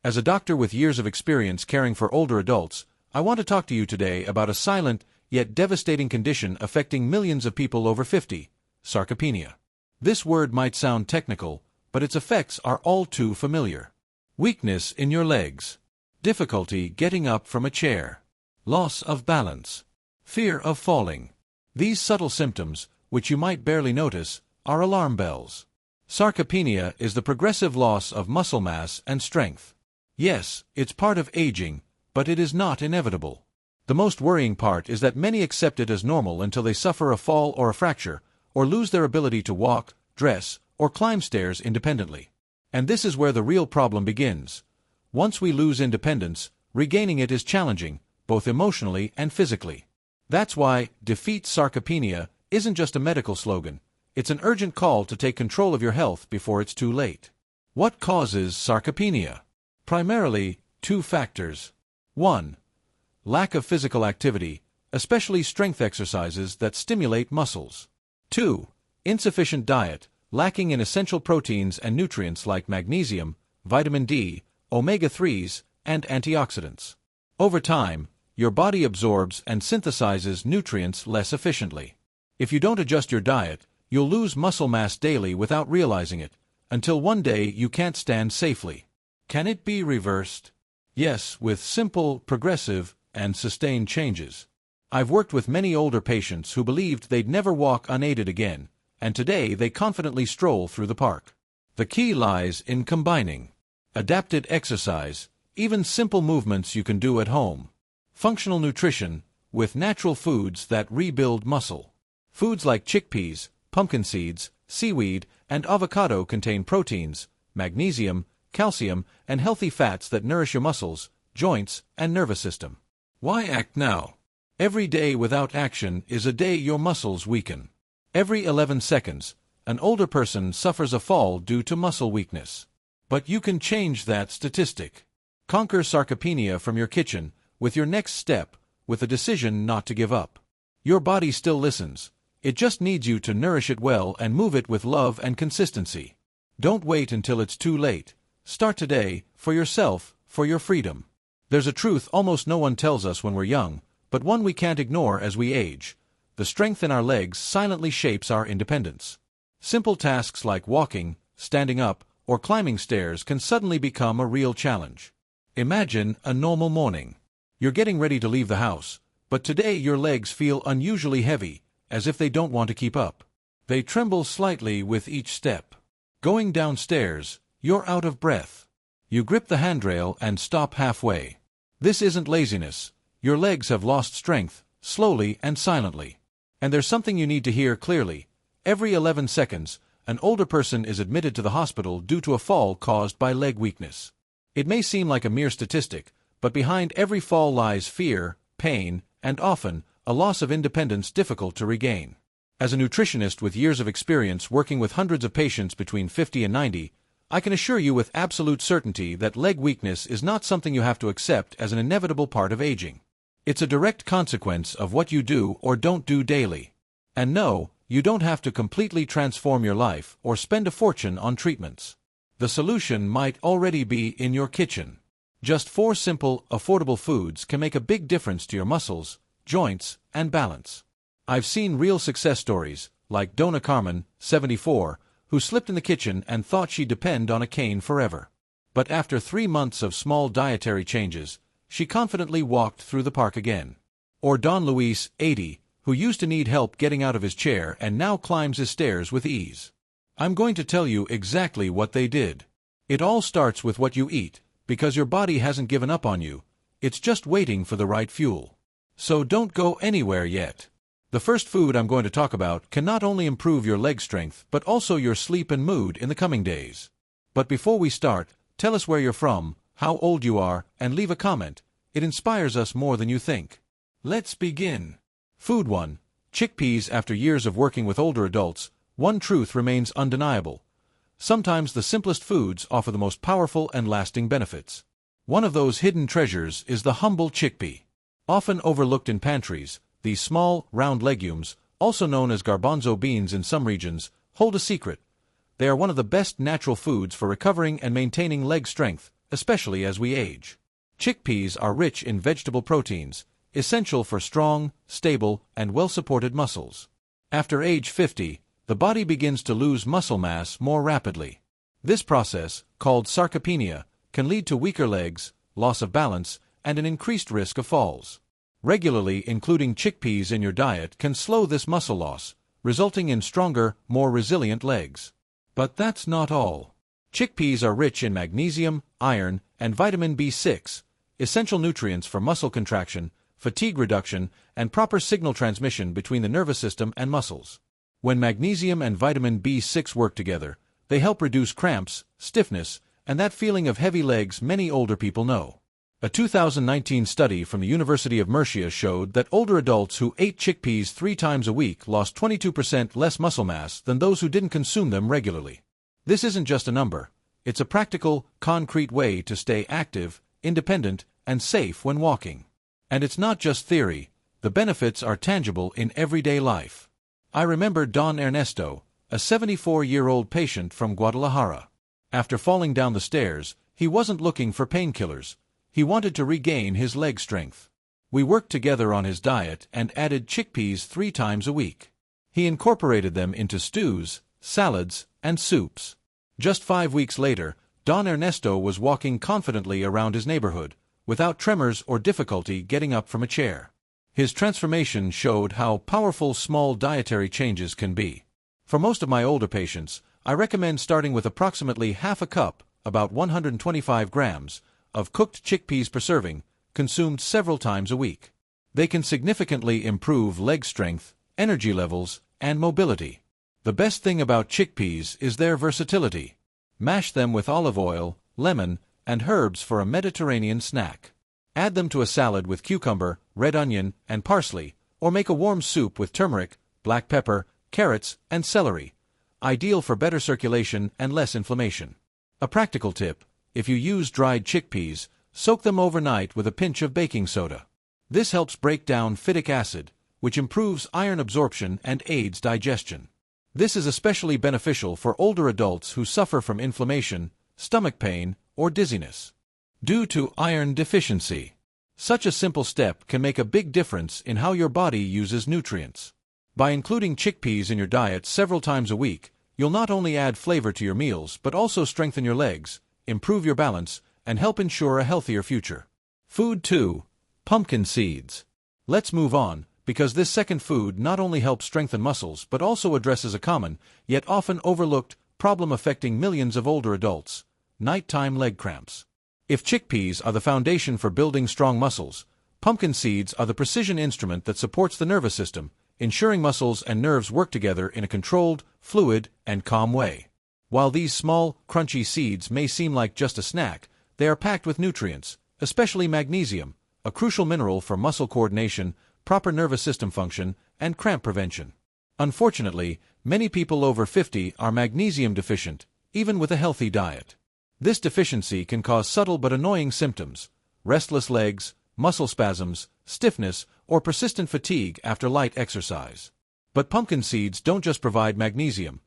As a doctor with years of experience caring for older adults, I want to talk to you today about a silent, yet devastating condition affecting millions of people over 50, sarcopenia. This word might sound technical, but its effects are all too familiar. Weakness in your legs, difficulty getting up from a chair, loss of balance, fear of falling. These subtle symptoms, which you might barely notice, are alarm bells. Sarcopenia is the progressive loss of muscle mass and strength. Yes, it's part of aging, but it is not inevitable. The most worrying part is that many accept it as normal until they suffer a fall or a fracture, or lose their ability to walk, dress, or climb stairs independently. And this is where the real problem begins. Once we lose independence, regaining it is challenging, both emotionally and physically. That's why Defeat Sarcopenia isn't just a medical slogan, it's an urgent call to take control of your health before it's too late. What causes sarcopenia? Primarily, two factors. 1. Lack of physical activity, especially strength exercises that stimulate muscles. 2. Insufficient diet, lacking in essential proteins and nutrients like magnesium, vitamin D, omega-3s, and antioxidants. Over time, your body absorbs and synthesizes nutrients less efficiently. If you don't adjust your diet, you'll lose muscle mass daily without realizing it, until one day you can't stand safely. Can it be reversed? Yes, with simple, progressive, and sustained changes. I've worked with many older patients who believed they'd never walk unaided again, and today they confidently stroll through the park. The key lies in combining adapted exercise, even simple movements you can do at home, functional nutrition, with natural foods that rebuild muscle. Foods like chickpeas, pumpkin seeds, seaweed, and avocado contain proteins, magnesium, calcium, and healthy fats that nourish your muscles, joints, and nervous system. Why act now? Every day without action is a day your muscles weaken. Every 11 seconds, an older person suffers a fall due to muscle weakness. But you can change that statistic. Conquer sarcopenia from your kitchen, with your next step, with a decision not to give up. Your body still listens. It just needs you to nourish it well and move it with love and consistency. Don't wait until it's too late. Start today, for yourself, for your freedom. There's a truth almost no one tells us when we're young, but one we can't ignore as we age. The strength in our legs silently shapes our independence. Simple tasks like walking, standing up, or climbing stairs can suddenly become a real challenge. Imagine a normal morning. You're getting ready to leave the house, but today your legs feel unusually heavy, as if they don't want to keep up. They tremble slightly with each step. Going downstairs, you're out of breath. You grip the handrail and stop halfway. This isn't laziness. Your legs have lost strength, slowly and silently. And there's something you need to hear clearly. Every 11 seconds, an older person is admitted to the hospital due to a fall caused by leg weakness. It may seem like a mere statistic, but behind every fall lies fear, pain, and often, a loss of independence difficult to regain. As a nutritionist with years of experience working with hundreds of patients between 50 and 90, I can assure you with absolute certainty that leg weakness is not something you have to accept as an inevitable part of aging. It's a direct consequence of what you do or don't do daily. And no, you don't have to completely transform your life or spend a fortune on treatments. The solution might already be in your kitchen. Just 4 simple, affordable foods can make a big difference to your muscles, joints, and balance. I've seen real success stories, like Donna Carmen, 74, who slipped in the kitchen and thought she'd depend on a cane forever. But after 3 months of small dietary changes, she confidently walked through the park again. Or Don Luis, 80, who used to need help getting out of his chair and now climbs his stairs with ease. I'm going to tell you exactly what they did. It all starts with what you eat, because your body hasn't given up on you. It's just waiting for the right fuel. So don't go anywhere yet. The first food I'm going to talk about can not only improve your leg strength but also your sleep and mood in the coming days. But before we start, tell us where you're from, how old you are, and leave a comment. It inspires us more than you think. Let's begin. Food 1. Chickpeas. After years of working with older adults, one truth remains undeniable. Sometimes the simplest foods offer the most powerful and lasting benefits. One of those hidden treasures is the humble chickpea. Often overlooked in pantries, these small, round legumes, also known as garbanzo beans in some regions, hold a secret. They are one of the best natural foods for recovering and maintaining leg strength, especially as we age. Chickpeas are rich in vegetable proteins, essential for strong, stable, and well-supported muscles. After age 50, the body begins to lose muscle mass more rapidly. This process, called sarcopenia, can lead to weaker legs, loss of balance, and an increased risk of falls. Regularly including chickpeas in your diet can slow this muscle loss, resulting in stronger, more resilient legs. But that's not all. Chickpeas are rich in magnesium, iron, and vitamin B6, essential nutrients for muscle contraction, fatigue reduction, and proper signal transmission between the nervous system and muscles. When magnesium and vitamin B6 work together, they help reduce cramps, stiffness, and that feeling of heavy legs many older people know. A 2019 study from the University of Murcia showed that older adults who ate chickpeas 3 times a week lost 22% less muscle mass than those who didn't consume them regularly. This isn't just a number. It's a practical, concrete way to stay active, independent, and safe when walking. And it's not just theory. The benefits are tangible in everyday life. I remember Don Ernesto, a 74-year-old patient from Guadalajara. After falling down the stairs, he wasn't looking for painkillers. He wanted to regain his leg strength. We worked together on his diet and added chickpeas 3 times a week. He incorporated them into stews, salads, and soups. Just 5 weeks later, Don Ernesto was walking confidently around his neighborhood, without tremors or difficulty getting up from a chair. His transformation showed how powerful small dietary changes can be. For most of my older patients, I recommend starting with approximately half a cup, about 125 grams, of cooked chickpeas per serving, consumed several times a week. They can significantly improve leg strength, energy levels, and mobility. The best thing about chickpeas is their versatility. Mash them with olive oil, lemon, and herbs for a Mediterranean snack. Add them to a salad with cucumber, red onion, and parsley, or make a warm soup with turmeric, black pepper, carrots, and celery. Ideal for better circulation and less inflammation. A practical tip: if you use dried chickpeas, soak them overnight with a pinch of baking soda. This helps break down phytic acid, which improves iron absorption and aids digestion. This is especially beneficial for older adults who suffer from inflammation, stomach pain, or dizziness due to iron deficiency. Such a simple step can make a big difference in how your body uses nutrients. By including chickpeas in your diet several times a week, you'll not only add flavor to your meals but also strengthen your legs, improve your balance, and help ensure a healthier future. Food 2. Pumpkin seeds. Let's move on, because this second food not only helps strengthen muscles but also addresses a common, yet often overlooked, problem affecting millions of older adults: nighttime leg cramps. If chickpeas are the foundation for building strong muscles, pumpkin seeds are the precision instrument that supports the nervous system, ensuring muscles and nerves work together in a controlled, fluid, and calm way. While these small, crunchy seeds may seem like just a snack, they are packed with nutrients, especially magnesium, a crucial mineral for muscle coordination, proper nervous system function, and cramp prevention. Unfortunately, many people over 50 are magnesium deficient, even with a healthy diet. This deficiency can cause subtle but annoying symptoms: restless legs, muscle spasms, stiffness, or persistent fatigue after light exercise. But pumpkin seeds don't just provide magnesium.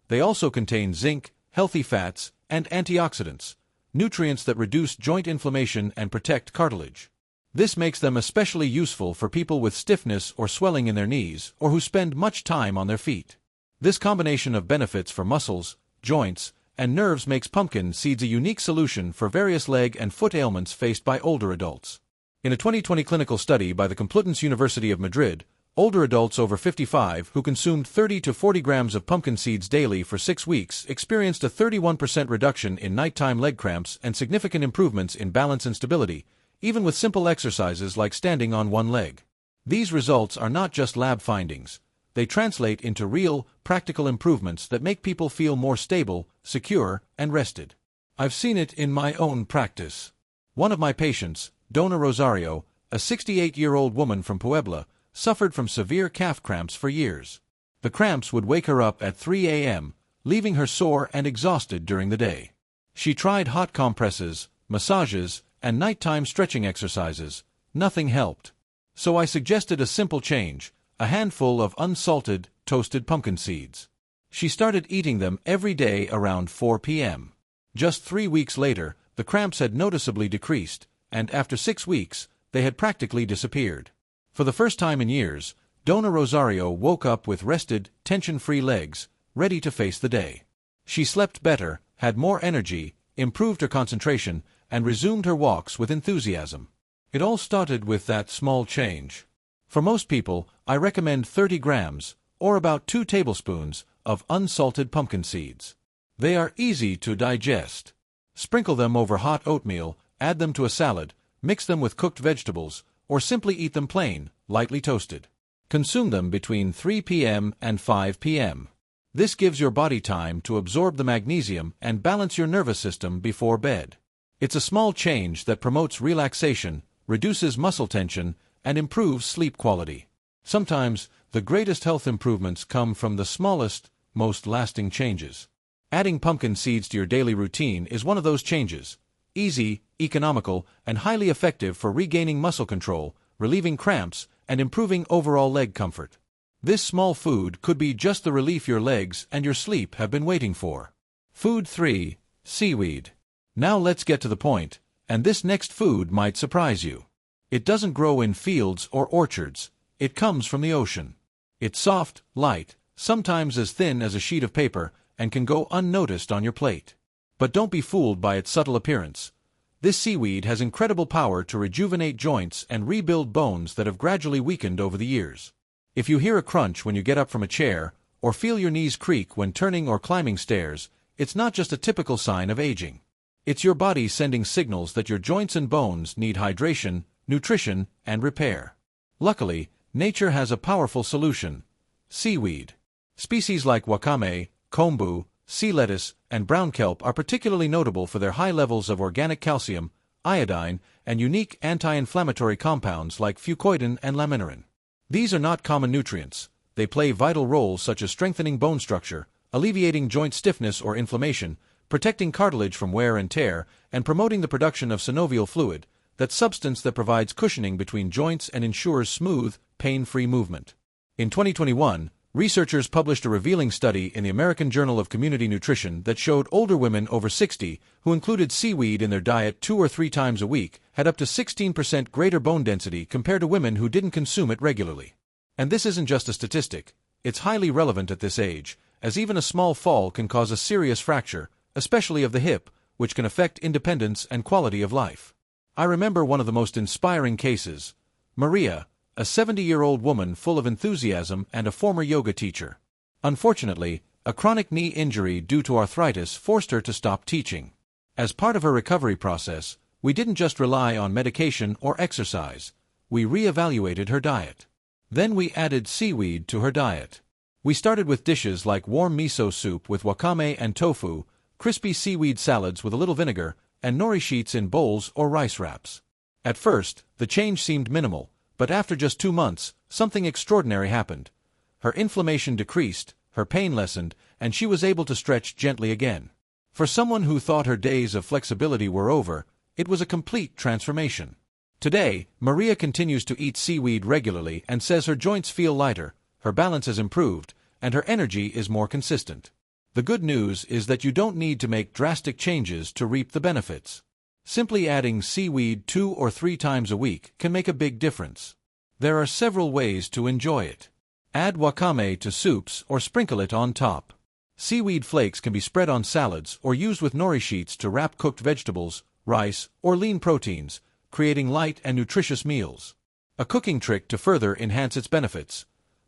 They also contain zinc, healthy fats, and antioxidants, nutrients that reduce joint inflammation and protect cartilage. This makes them especially useful for people with stiffness or swelling in their knees or who spend much time on their feet. This combination of benefits for muscles, joints, and nerves makes pumpkin seeds a unique solution for various leg and foot ailments faced by older adults. In a 2020 clinical study by the Complutense University of Madrid, older adults over 55 who consumed 30 to 40 grams of pumpkin seeds daily for 6 weeks experienced a 31% reduction in nighttime leg cramps and significant improvements in balance and stability, even with simple exercises like standing on one leg. These results are not just lab findings. They translate into real, practical improvements that make people feel more stable, secure, and rested. I've seen it in my own practice. One of my patients, Dona Rosario, a 68-year-old woman from Puebla, suffered from severe calf cramps for years. The cramps would wake her up at 3 a.m., leaving her sore and exhausted during the day. She tried hot compresses, massages, and nighttime stretching exercises. Nothing helped. So I suggested a simple change: a handful of unsalted, toasted pumpkin seeds. She started eating them every day around 4 p.m. Just 3 weeks later, the cramps had noticeably decreased, and after 6 weeks, they had practically disappeared. For the first time in years, Donna Rosario woke up with rested, tension-free legs, ready to face the day. She slept better, had more energy, improved her concentration, and resumed her walks with enthusiasm. It all started with that small change. For most people, I recommend 30 grams, or about 2 tablespoons, of unsalted pumpkin seeds. They are easy to digest. Sprinkle them over hot oatmeal, add them to a salad, mix them with cooked vegetables, or simply eat them plain, lightly toasted. Consume them between 3 p.m. and 5 p.m. This gives your body time to absorb the magnesium and balance your nervous system before bed. It's a small change that promotes relaxation, reduces muscle tension, and improves sleep quality. Sometimes, the greatest health improvements come from the smallest, most lasting changes. Adding pumpkin seeds to your daily routine is one of those changes. Easy, economical, and highly effective for regaining muscle control, relieving cramps, and improving overall leg comfort. This small food could be just the relief your legs and your sleep have been waiting for. Food 3. Seaweed. Now let's get to the point, and this next food might surprise you. It doesn't grow in fields or orchards. It comes from the ocean. It's soft, light, sometimes as thin as a sheet of paper, and can go unnoticed on your plate. But don't be fooled by its subtle appearance. This seaweed has incredible power to rejuvenate joints and rebuild bones that have gradually weakened over the years. If you hear a crunch when you get up from a chair, or feel your knees creak when turning or climbing stairs, it's not just a typical sign of aging. It's your body sending signals that your joints and bones need hydration, nutrition, and repair. Luckily, nature has a powerful solution: seaweed. Species like wakame, kombu, sea lettuce, and brown kelp are particularly notable for their high levels of organic calcium, iodine, and unique anti-inflammatory compounds like fucoidan and laminorin. These are not common nutrients. They play vital roles such as strengthening bone structure, alleviating joint stiffness or inflammation, protecting cartilage from wear and tear, and promoting the production of synovial fluid, that substance that provides cushioning between joints and ensures smooth, pain-free movement. In 2021, researchers published a revealing study in the American Journal of Community Nutrition that showed older women over 60 who included seaweed in their diet 2 or 3 times a week had up to 16% greater bone density compared to women who didn't consume it regularly. And this isn't just a statistic. It's highly relevant at this age, as even a small fall can cause a serious fracture, especially of the hip, which can affect independence and quality of life. I remember one of the most inspiring cases: Maria, a 70-year-old woman full of enthusiasm and a former yoga teacher. Unfortunately, a chronic knee injury due to arthritis forced her to stop teaching. As part of her recovery process, we didn't just rely on medication or exercise. We re-evaluated her diet. Then we added seaweed to her diet. We started with dishes like warm miso soup with wakame and tofu, crispy seaweed salads with a little vinegar, and nori sheets in bowls or rice wraps. At first, the change seemed minimal, but after just 2 months, something extraordinary happened. Her inflammation decreased, her pain lessened, and she was able to stretch gently again. For someone who thought her days of flexibility were over, it was a complete transformation. Today, Maria continues to eat seaweed regularly and says her joints feel lighter, her balance has improved, and her energy is more consistent. The good news is that you don't need to make drastic changes to reap the benefits. Simply adding seaweed 2 or 3 times a week can make a big difference. There are several ways to enjoy it. Add wakame to soups or sprinkle it on top. Seaweed flakes can be spread on salads or used with nori sheets to wrap cooked vegetables, rice, or lean proteins, creating light and nutritious meals. A cooking trick to further enhance its benefits: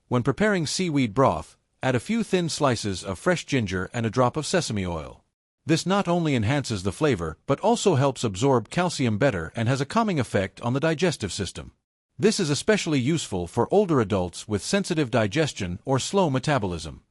when preparing seaweed broth, add a few thin slices of fresh ginger and a drop of sesame oil. This not only enhances the flavor but also helps absorb calcium better and has a calming effect on the digestive system. This is especially useful for older adults with sensitive digestion or slow metabolism.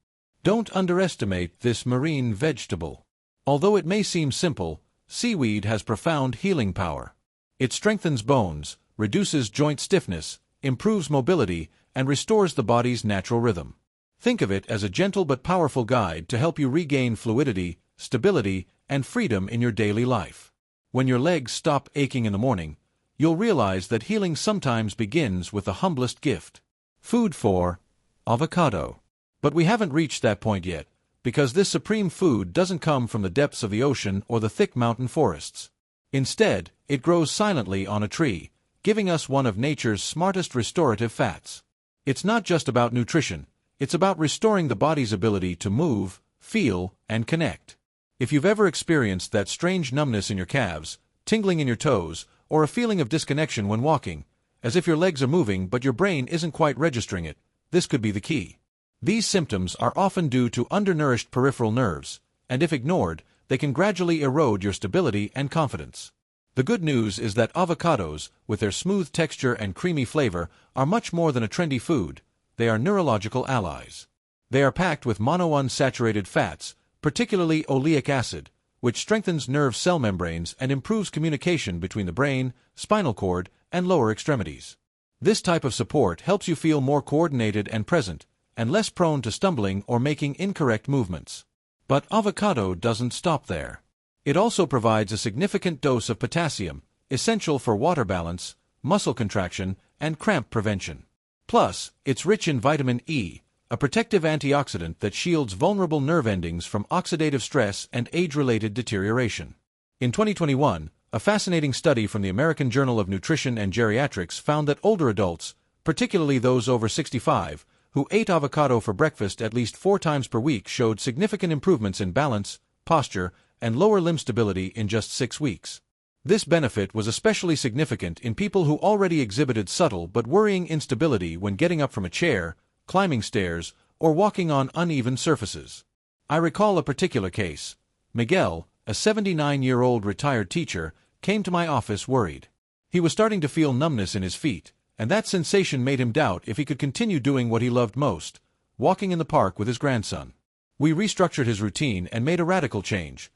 Don't underestimate this marine vegetable. Although it may seem simple, seaweed has profound healing power. It strengthens bones, reduces joint stiffness, improves mobility, and restores the body's natural rhythm. Think of it as a gentle but powerful guide to help you regain fluidity, stability, and freedom in your daily life. When your legs stop aching in the morning, you'll realize that healing sometimes begins with the humblest gift. Food 4. Avocado. But we haven't reached that point yet, because this supreme food doesn't come from the depths of the ocean or the thick mountain forests. Instead, it grows silently on a tree, giving us one of nature's smartest restorative fats. It's not just about nutrition, it's about restoring the body's ability to move, feel, and connect. If you've ever experienced that strange numbness in your calves, tingling in your toes, or a feeling of disconnection when walking, as if your legs are moving but your brain isn't quite registering it, this could be the key. These symptoms are often due to undernourished peripheral nerves, and if ignored, they can gradually erode your stability and confidence. The good news is that avocados, with their smooth texture and creamy flavor, are much more than a trendy food. They are neurological allies. They are packed with monounsaturated fats, particularly oleic acid, which strengthens nerve cell membranes and improves communication between the brain, spinal cord, and lower extremities. This type of support helps you feel more coordinated and present, and less prone to stumbling or making incorrect movements. But avocado doesn't stop there. It also provides a significant dose of potassium, essential for water balance, muscle contraction, and cramp prevention. Plus, it's rich in vitamin E, a protective antioxidant that shields vulnerable nerve endings from oxidative stress and age-related deterioration. In 2021, a fascinating study from the American Journal of Nutrition and Geriatrics found that older adults, particularly those over 65, who ate avocado for breakfast at least 4 times per week showed significant improvements in balance, posture, and lower limb stability in just 6 weeks. This benefit was especially significant in people who already exhibited subtle but worrying instability when getting up from a chair, climbing stairs, or walking on uneven surfaces. I recall a particular case. Miguel, a 79-year-old retired teacher, came to my office worried. He was starting to feel numbness in his feet, and that sensation made him doubt if he could continue doing what he loved most, walking in the park with his grandson. We restructured his routine and made a radical change.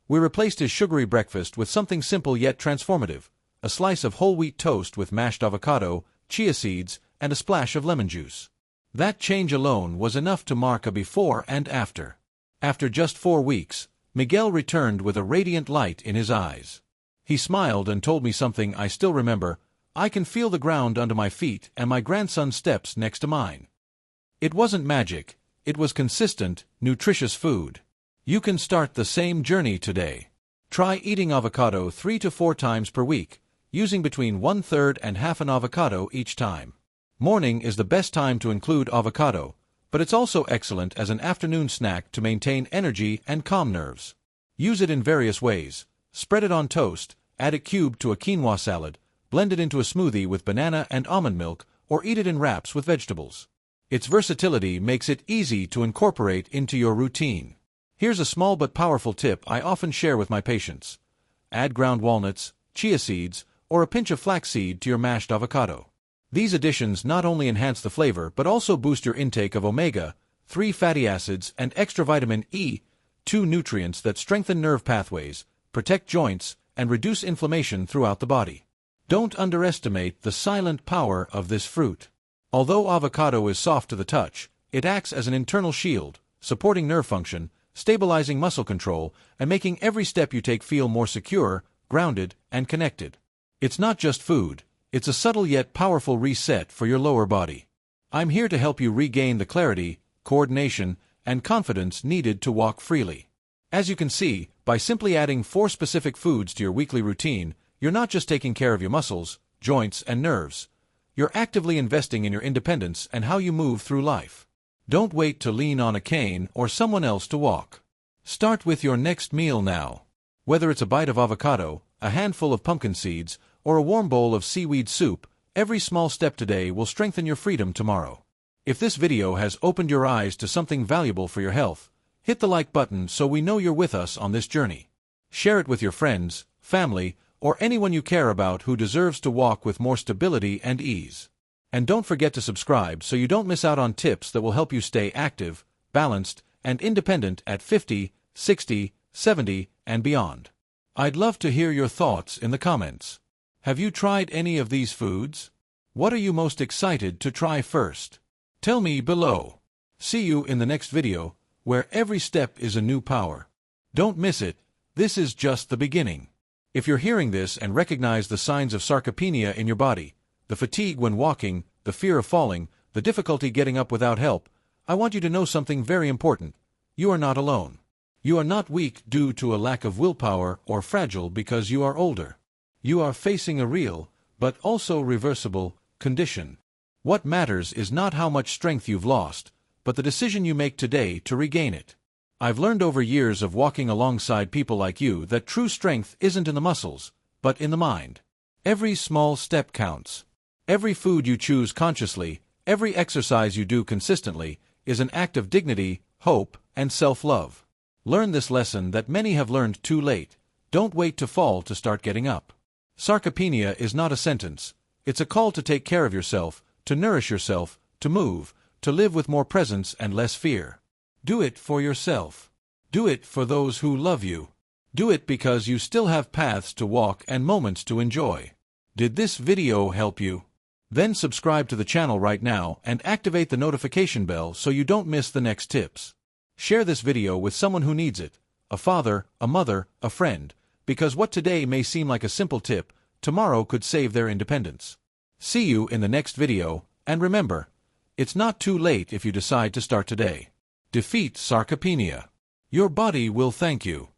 We replaced his sugary breakfast with something simple yet transformative, a slice of whole wheat toast with mashed avocado, chia seeds, and a splash of lemon juice. That change alone was enough to mark a before and after. After just 4 weeks, Miguel returned with a radiant light in his eyes. He smiled and told me something I still remember: "I can feel the ground under my feet and my grandson's steps next to mine." It wasn't magic, it was consistent, nutritious food. You can start the same journey today. Try eating avocado 3 to 4 times per week, using between 1/3 and half an avocado each time. Morning is the best time to include avocado, but it's also excellent as an afternoon snack to maintain energy and calm nerves. Use it in various ways. Spread it on toast, add it cubed to a quinoa salad, blend it into a smoothie with banana and almond milk, or eat it in wraps with vegetables. Its versatility makes it easy to incorporate into your routine. Here's a small but powerful tip I often share with my patients. Add ground walnuts, chia seeds, or a pinch of flaxseed to your mashed avocado. These additions not only enhance the flavor but also boost your intake of omega-3 fatty acids and extra vitamin E, 2 nutrients that strengthen nerve pathways, protect joints, and reduce inflammation throughout the body. Don't underestimate the silent power of this fruit. Although avocado is soft to the touch, it acts as an internal shield, supporting nerve function, stabilizing muscle control, and making every step you take feel more secure, grounded, and connected. It's not just food, it's a subtle yet powerful reset for your lower body. I'm here to help you regain the clarity, coordination, and confidence needed to walk freely. As you can see, by simply adding 4 specific foods to your weekly routine, you're not just taking care of your muscles, joints, and nerves. You're actively investing in your independence and how you move through life. Don't wait to lean on a cane or someone else to walk. Start with your next meal now. Whether it's a bite of avocado, a handful of pumpkin seeds, or a warm bowl of seaweed soup, every small step today will strengthen your freedom tomorrow. If this video has opened your eyes to something valuable for your health, hit the like button so we know you're with us on this journey. Share it with your friends, family, or anyone you care about who deserves to walk with more stability and ease. And don't forget to subscribe so you don't miss out on tips that will help you stay active, balanced, and independent at 50, 60, 70, and beyond. I'd love to hear your thoughts in the comments. Have you tried any of these foods? What are you most excited to try first? Tell me below. See you in the next video, where every step is a new power. Don't miss it, this is just the beginning. If you're hearing this and recognize the signs of sarcopenia in your body, the fatigue when walking, the fear of falling, the difficulty getting up without help, I want you to know something very important. You are not alone. You are not weak due to a lack of willpower or fragile because you are older. You are facing a real, but also reversible, condition. What matters is not how much strength you've lost, but the decision you make today to regain it. I've learned over years of walking alongside people like you that true strength isn't in the muscles, but in the mind. Every small step counts. Every food you choose consciously, every exercise you do consistently, is an act of dignity, hope, and self-love. Learn this lesson that many have learned too late. Don't wait to fall to start getting up. Sarcopenia is not a sentence. It's a call to take care of yourself, to nourish yourself, to move, to live with more presence and less fear. Do it for yourself. Do it for those who love you. Do it because you still have paths to walk and moments to enjoy. Did this video help you? Then subscribe to the channel right now and activate the notification bell so you don't miss the next tips. Share this video with someone who needs it, a father, a mother, a friend, because what today may seem like a simple tip, tomorrow could save their independence. See you in the next video, and remember, it's not too late if you decide to start today. Defeat sarcopenia. Your body will thank you.